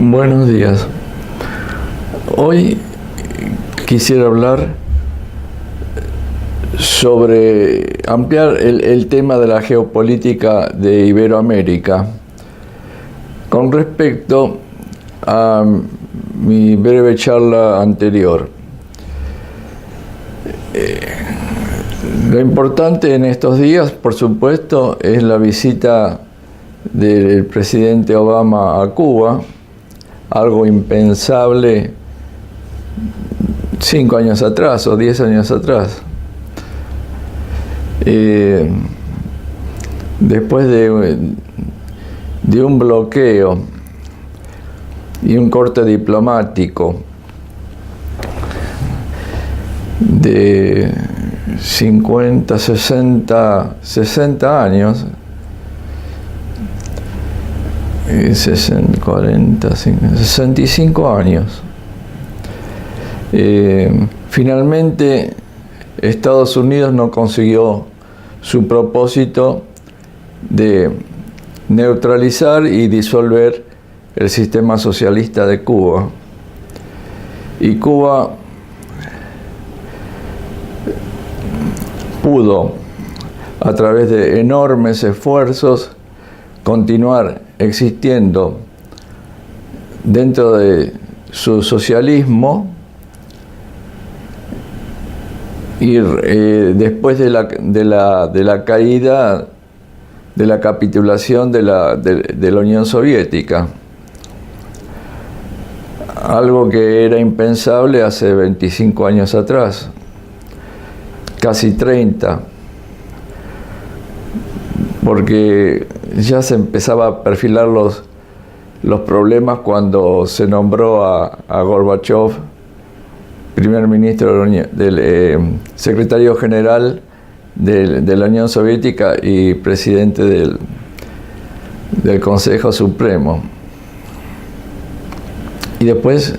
Buenos días. Hoy quisiera hablar sobre ampliar el tema de la geopolítica de Iberoamérica con respecto a mi breve charla anterior. Lo importante en estos días, por supuesto, es la visita del presidente Obama a Cuba, algo impensable 5 años atrás o 10 años atrás. Después de un bloqueo y un corte diplomático de 50, 60 años, 65 años. Finalmente, Estados Unidos no consiguió su propósito de neutralizar y disolver el sistema socialista de Cuba. Y Cuba pudo, a través de enormes esfuerzos, continuar existiendo dentro de su socialismo y después de la caída, de la capitulación de la Unión Soviética, algo que era impensable hace 25 años atrás, casi 30, porque ya se empezaba a perfilar los problemas cuando se nombró a Gorbachev primer ministro del secretario general de la Unión Soviética y presidente del Consejo Supremo. Y después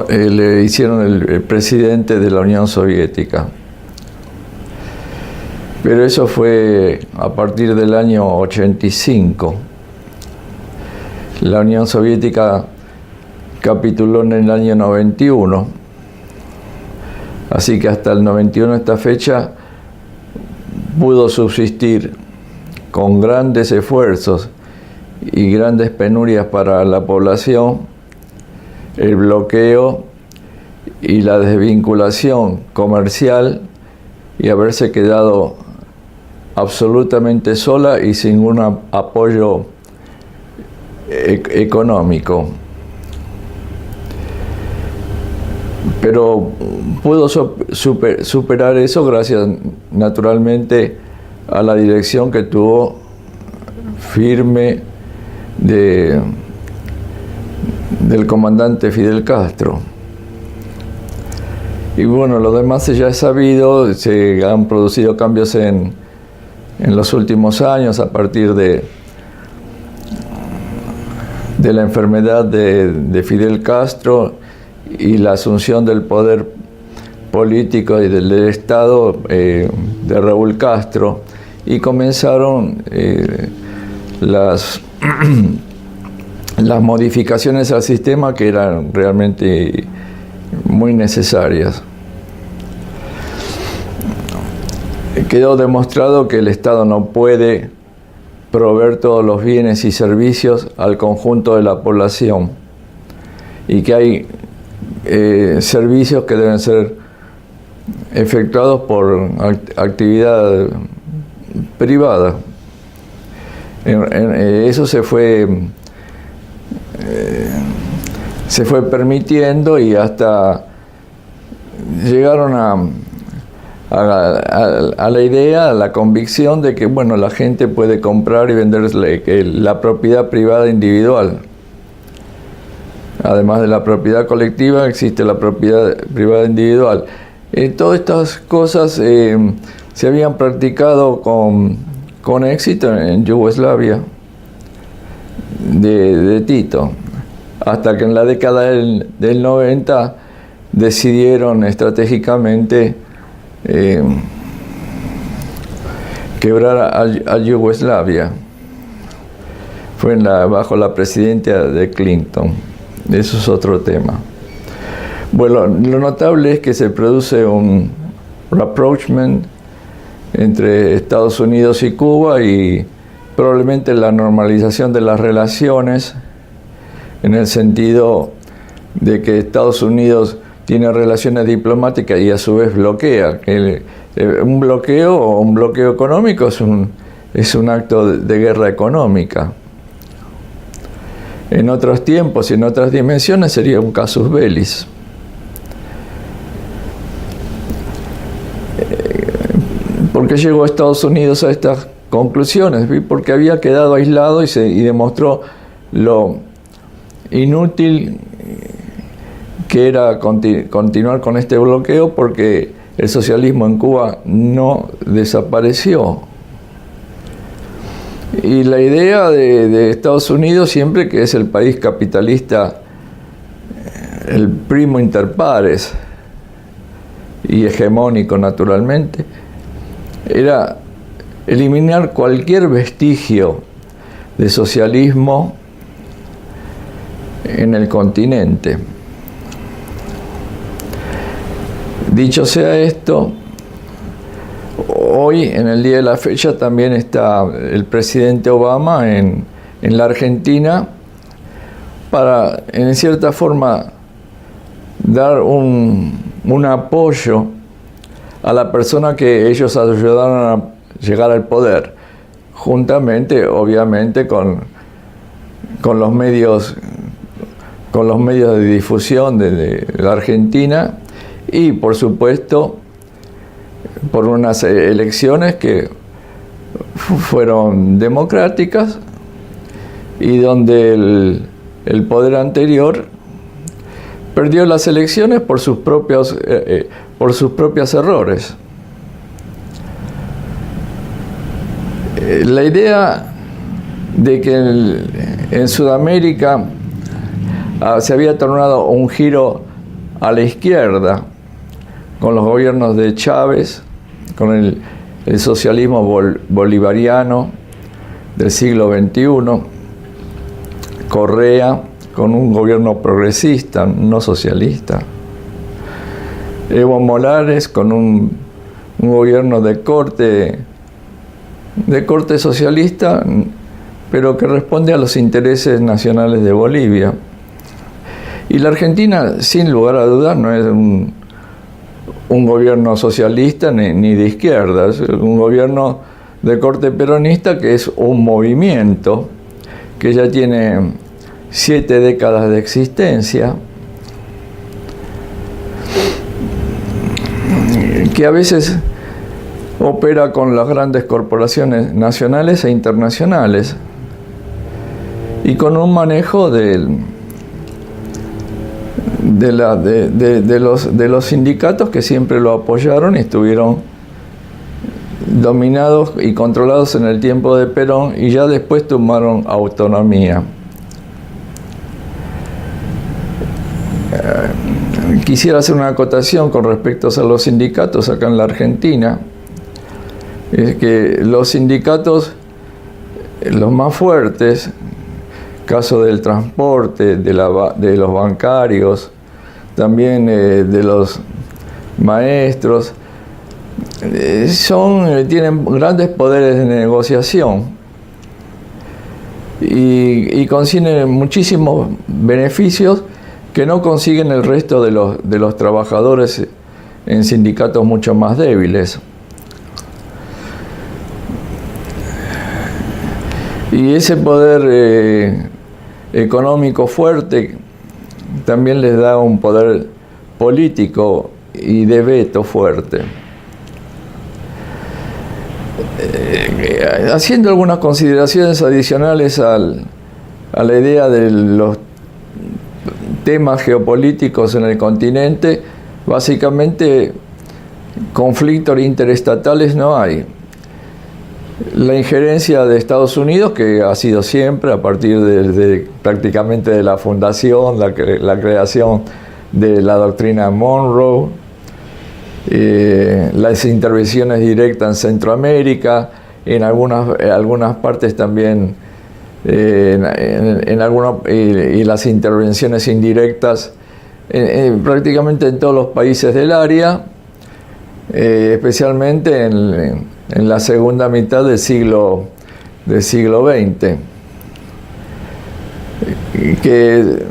le hicieron el presidente de la Unión Soviética. Pero eso fue a partir del año 85. La Unión Soviética capituló en el año 91. Así que hasta el 91, esta fecha, pudo subsistir con grandes esfuerzos y grandes penurias para la población el bloqueo y la desvinculación comercial y haberse quedado absolutamente sola y sin un apoyo económico. Pero pudo superar eso gracias naturalmente a la dirección que tuvo firme del comandante Fidel Castro. Y bueno, lo demás ya es sabido, se han producido cambios en los últimos años a partir de la enfermedad de Fidel Castro y la asunción del poder político y del Estado de Raúl Castro, y comenzaron las modificaciones al sistema que eran realmente muy necesarias. Quedó demostrado que el Estado no puede proveer todos los bienes y servicios al conjunto de la población y que hay servicios que deben ser efectuados por actividad privada. Eso se fue permitiendo y hasta llegaron a la idea, a la convicción de que bueno, la gente puede comprar y vender la propiedad privada individual. Además de la propiedad colectiva, existe la propiedad privada individual. Todas estas cosas se habían practicado con éxito en Yugoslavia de Tito, hasta que en la década del 90 decidieron estratégicamente quebrar a Yugoslavia. fue bajo la presidencia de Clinton. Eso es otro tema. Bueno, lo notable es que se produce un rapprochement entre Estados Unidos y Cuba y probablemente la normalización de las relaciones, en el sentido de que Estados Unidos tiene relaciones diplomáticas y a su vez bloquea. Un bloqueo o un bloqueo económico es un acto de guerra económica. En otros tiempos y en otras dimensiones sería un casus belli. ¿Por qué llegó Estados Unidos a estas conclusiones? Porque había quedado aislado y demostró lo inútil que era continuar con este bloqueo, porque el socialismo en Cuba no desapareció. Y la idea de Estados Unidos, siempre que es el país capitalista, el primo inter pares y hegemónico naturalmente, era eliminar cualquier vestigio de socialismo en el continente. Dicho sea esto, hoy, en el día de la fecha, también está el presidente Obama en la Argentina para, en cierta forma, dar un apoyo a la persona que ellos ayudaron a llegar al poder, juntamente, obviamente, con los medios de difusión de la Argentina y, por supuesto, por unas elecciones que fueron democráticas y donde el poder anterior perdió las elecciones por sus propios errores. La idea de que en Sudamérica se había tornado un giro a la izquierda con los gobiernos de Chávez, con el socialismo bolivariano del siglo XXI, Correa con un gobierno progresista, no socialista, Evo Morales con un gobierno de corte socialista, pero que responde a los intereses nacionales de Bolivia. Y la Argentina, sin lugar a dudas, no es un gobierno socialista ni de izquierda, es un gobierno de corte peronista, que es un movimiento que ya tiene 7 décadas de existencia, que a veces opera con las grandes corporaciones nacionales e internacionales y con un manejo de los sindicatos, que siempre lo apoyaron y estuvieron dominados y controlados en el tiempo de Perón, y ya después tomaron autonomía. Quisiera hacer una acotación con respecto a los sindicatos acá en la Argentina. Es que los sindicatos, los más fuertes, caso del transporte, de los bancarios, también de los maestros, tienen grandes poderes de negociación y consiguen muchísimos beneficios que no consiguen el resto de los trabajadores en sindicatos mucho más débiles. Y ese poder económico fuerte también les da un poder político y de veto fuerte. Haciendo algunas consideraciones adicionales a la idea de los temas geopolíticos en el continente, básicamente conflictos interestatales no hay. La injerencia de Estados Unidos, que ha sido siempre, a partir prácticamente de la fundación, la creación de la doctrina Monroe, las intervenciones directas en Centroamérica, en algunas partes también y las intervenciones indirectas prácticamente en todos los países del área, especialmente en la segunda mitad del siglo XX, que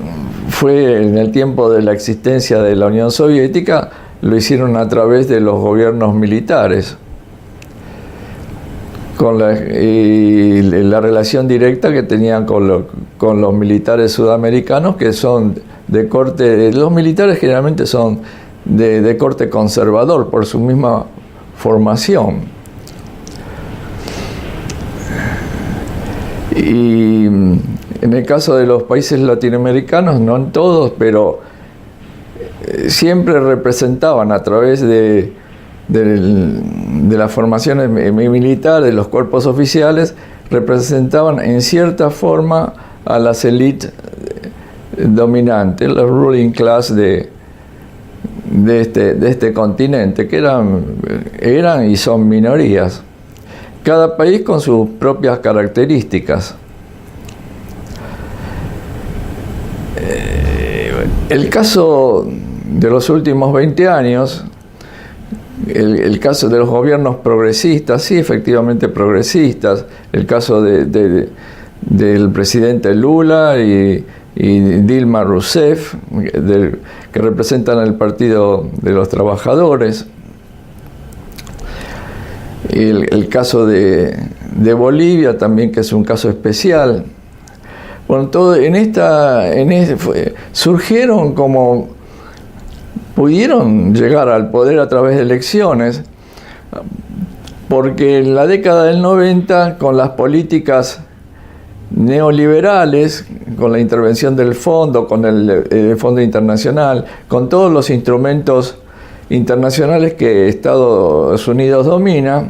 fue en el tiempo de la existencia de la Unión Soviética. Lo hicieron a través de los gobiernos militares, y la relación directa que tenían con los militares sudamericanos, que son de corte, los militares generalmente son de corte conservador por su misma formación. Y en el caso de los países latinoamericanos, no en todos, pero siempre representaban a través de las formaciones militares, de los cuerpos oficiales, representaban en cierta forma a las élites dominantes, la ruling class de este continente, que eran y son minorías, cada país con sus propias características. El caso de los últimos 20 años, el caso de los gobiernos progresistas, sí, efectivamente progresistas, el caso del presidente Lula y Dilma Rousseff, que representan el Partido de los Trabajadores, y el caso de Bolivia también, que es un caso especial. Bueno, surgieron como pudieron llegar al poder a través de elecciones, porque en la década del 90, con las políticas neoliberales, con la intervención del fondo, con el Fondo Internacional, con todos los instrumentos internacionales que Estados Unidos domina,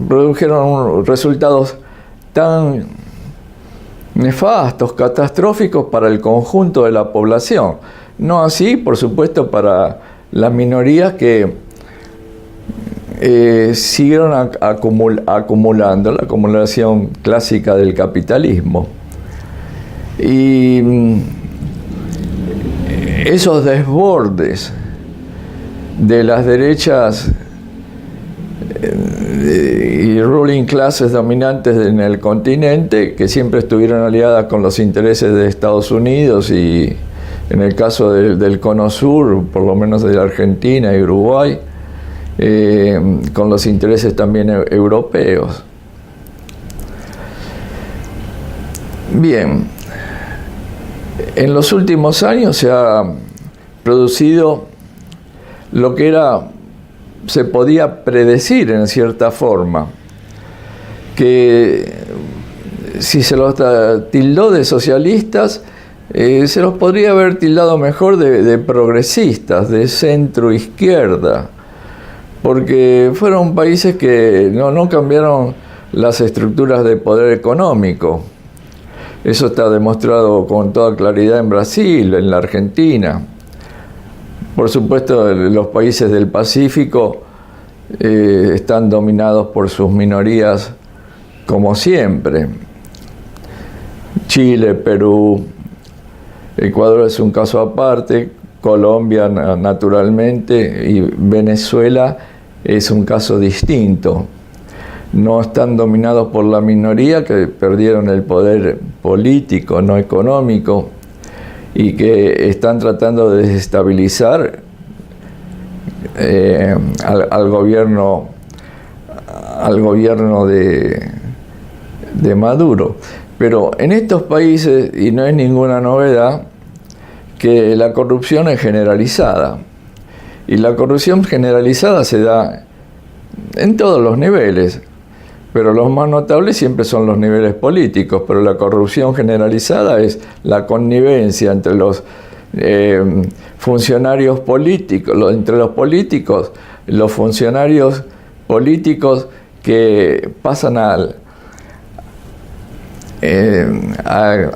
produjeron resultados tan nefastos, catastróficos para el conjunto de la población. No así, por supuesto, para las minorías que siguieron acumulando, la acumulación clásica del capitalismo. Y esos desbordes de las derechas y ruling classes dominantes en el continente, que siempre estuvieron aliadas con los intereses de Estados Unidos y, en el caso del Cono Sur, por lo menos de la Argentina y Uruguay, con los intereses también europeos. Bien, en los últimos años se ha producido lo que se podía predecir en cierta forma, que si se los tildó de socialistas, se los podría haber tildado mejor de progresistas, de centro izquierda, porque fueron países que no cambiaron las estructuras de poder económico. Eso está demostrado con toda claridad en Brasil, en la Argentina. Por supuesto, los países del Pacífico están dominados por sus minorías como siempre. Chile, Perú, Ecuador es un caso aparte, Colombia naturalmente, y Venezuela es un caso distinto. No están dominados por la minoría, que perdieron el poder político, no económico, y que están tratando de desestabilizar al gobierno de Maduro. Pero en estos países, y no es ninguna novedad, que la corrupción es generalizada. Y la corrupción generalizada se da en todos los niveles, pero los más notables siempre son los niveles políticos. Pero la corrupción generalizada es la connivencia entre los funcionarios políticos, entre los políticos, los funcionarios políticos que pasan a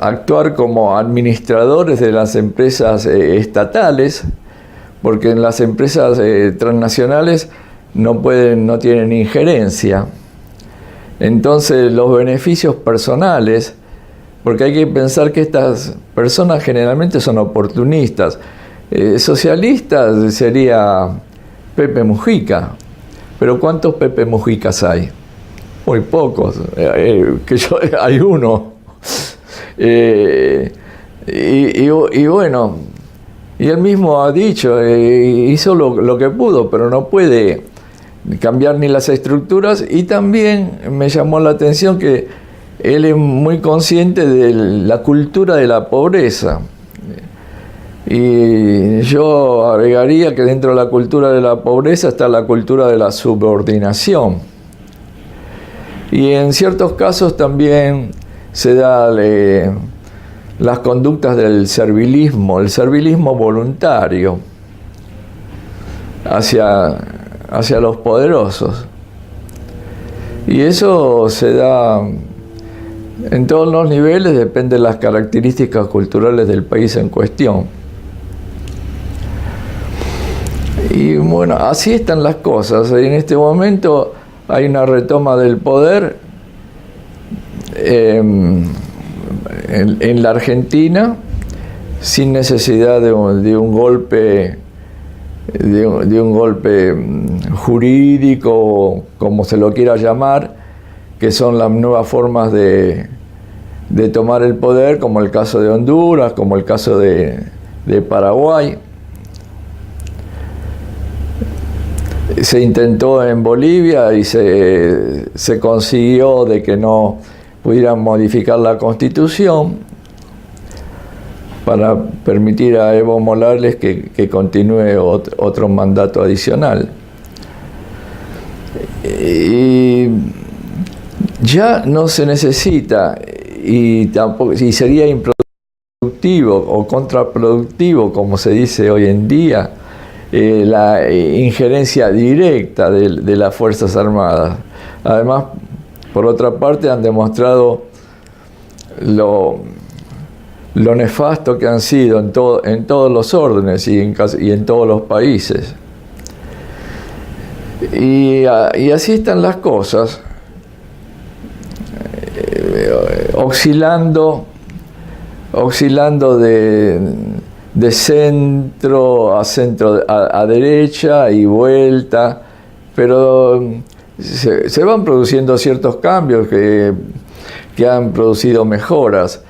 actuar como administradores de las empresas estatales, porque en las empresas transnacionales no tienen injerencia. Entonces los beneficios personales, porque hay que pensar que estas personas generalmente son oportunistas. Socialistas sería Pepe Mujica, pero ¿cuántos Pepe Mujicas hay? Muy pocos, hay uno. Y bueno, y él mismo ha dicho, hizo lo que pudo, pero no puede cambiar ni las estructuras. Y también me llamó la atención que él es muy consciente de la cultura de la pobreza. Y yo agregaría que dentro de la cultura de la pobreza está la cultura de la subordinación. Y en ciertos casos también se da las conductas del servilismo, el servilismo voluntario hacia los poderosos. Y eso se da en todos los niveles, depende de las características culturales del país en cuestión. Y bueno, así están las cosas. En este momento hay una retoma del poder en la Argentina, sin necesidad de un golpe jurídico, como se lo quiera llamar, que son las nuevas formas de tomar el poder, como el caso de Honduras, como el caso de Paraguay. Se intentó en Bolivia y se consiguió de que no pudieran modificar la Constitución para permitir a Evo Morales que continúe otro mandato adicional. Y ya no se necesita, y sería improductivo o contraproductivo, como se dice hoy en día, la injerencia directa de las Fuerzas Armadas. Además, por otra parte, han demostrado lo nefasto que han sido en todos los órdenes y en todos los países. Y así están las cosas, oscilando de centro a derecha y vuelta, pero se van produciendo ciertos cambios que han producido mejoras.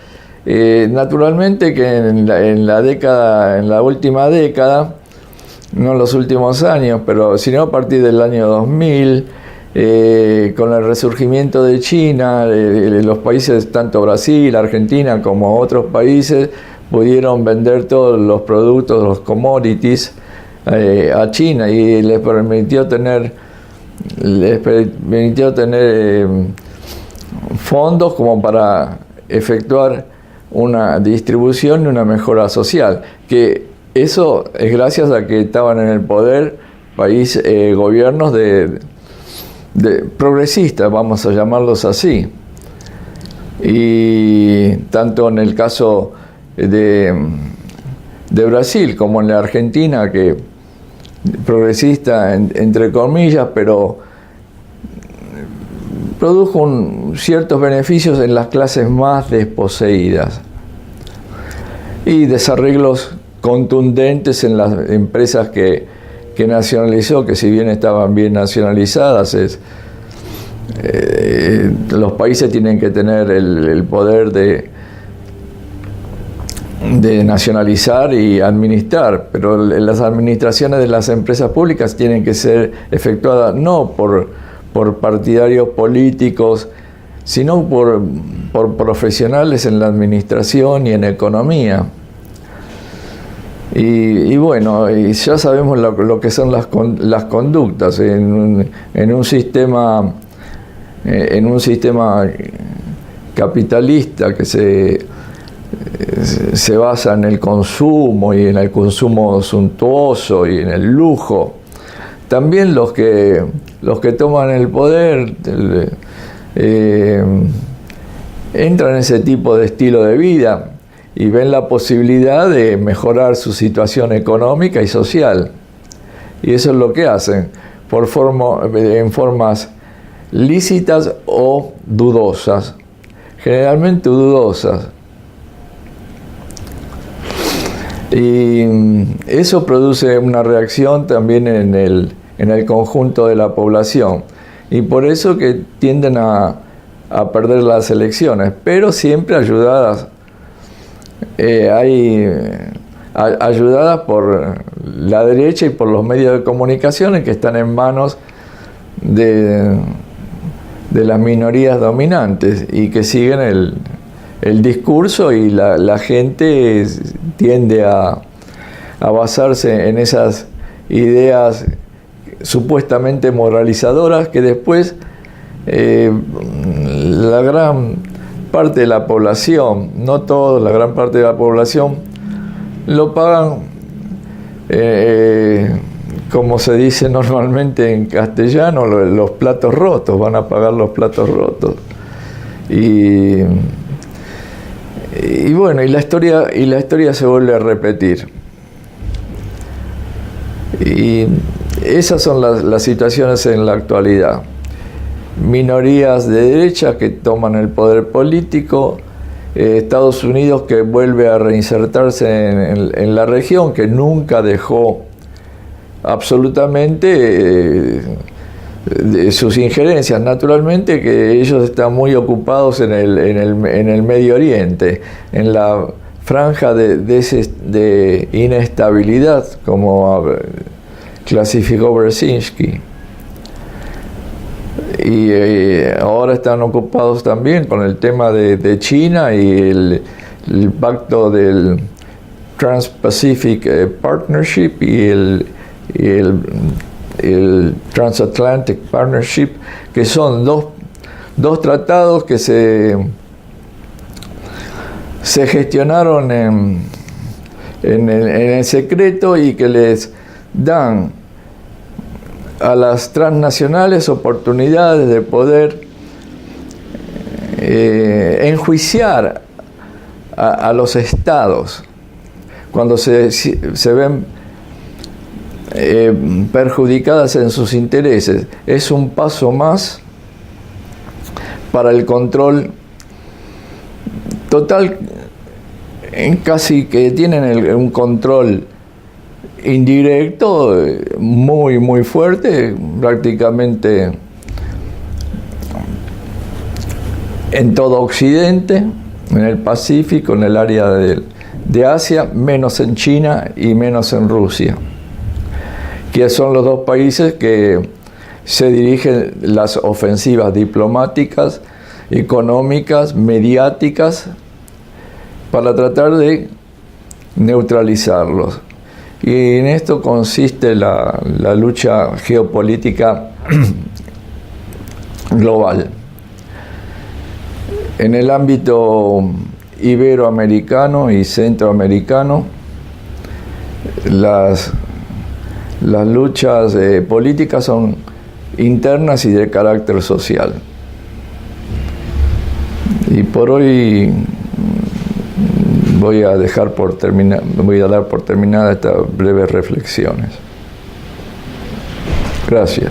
Naturalmente que en la última década, no en los últimos años, pero sino a partir del año 2000, con el resurgimiento de China, los países, tanto Brasil, Argentina como otros países, pudieron vender todos los productos, los commodities, a China, y les permitió tener fondos como para efectuar una distribución y una mejora social, que eso es gracias a que estaban en el poder gobiernos de progresistas, vamos a llamarlos así. Y tanto en el caso de Brasil como en la Argentina, que progresista entre comillas, pero produjo ciertos beneficios en las clases más desposeídas y desarreglos contundentes en las empresas que nacionalizó, que si bien estaban bien nacionalizadas, los países tienen que tener el poder de nacionalizar y administrar, pero las administraciones de las empresas públicas tienen que ser efectuadas no por partidarios políticos, sino por profesionales en la administración y en economía. Y bueno, y ya sabemos lo que son las conductas en un sistema capitalista que se basa en el consumo y en el consumo suntuoso y en el lujo. También los que toman el poder entran en ese tipo de estilo de vida y ven la posibilidad de mejorar su situación económica y social. Y eso es lo que hacen, en formas lícitas o dudosas, generalmente dudosas. Y eso produce una reacción también en el conjunto de la población. Y por eso que tienden a perder las elecciones, pero siempre ayudadas, ayudadas por la derecha y por los medios de comunicación que están en manos de las minorías dominantes y que siguen el discurso, y la gente tiende a basarse en esas ideas supuestamente moralizadoras que después la gran parte de la población, no todos, la gran parte de la población lo pagan, como se dice normalmente en castellano, los platos rotos, van a pagar los platos rotos. Y bueno, y la historia se vuelve a repetir. Y esas son las situaciones en la actualidad. Minorías de derecha que toman el poder político, Estados Unidos que vuelve a reinsertarse en la región, que nunca dejó absolutamente de sus injerencias. Naturalmente que ellos están muy ocupados en el Medio Oriente, en la franja de inestabilidad, como clasificó Brzezinski. Y ahora están ocupados también con el tema de China y el pacto del Trans-Pacific Partnership y el Transatlantic Partnership, que son dos tratados que se gestionaron en el secreto y que les dan a las transnacionales oportunidades de poder enjuiciar a los estados cuando se ven perjudicadas en sus intereses. Es un paso más para el control total, casi que tienen un control indirecto muy muy fuerte, prácticamente en todo Occidente, en el Pacífico, en el área de Asia, menos en China y menos en Rusia, que son los dos países que se dirigen las ofensivas diplomáticas, económicas, mediáticas, para tratar de neutralizarlos. Y en esto consiste la lucha geopolítica global. En el ámbito iberoamericano y centroamericano, las luchas políticas son internas y de carácter social. Y por hoy voy a dar por terminadas estas breves reflexiones. Gracias.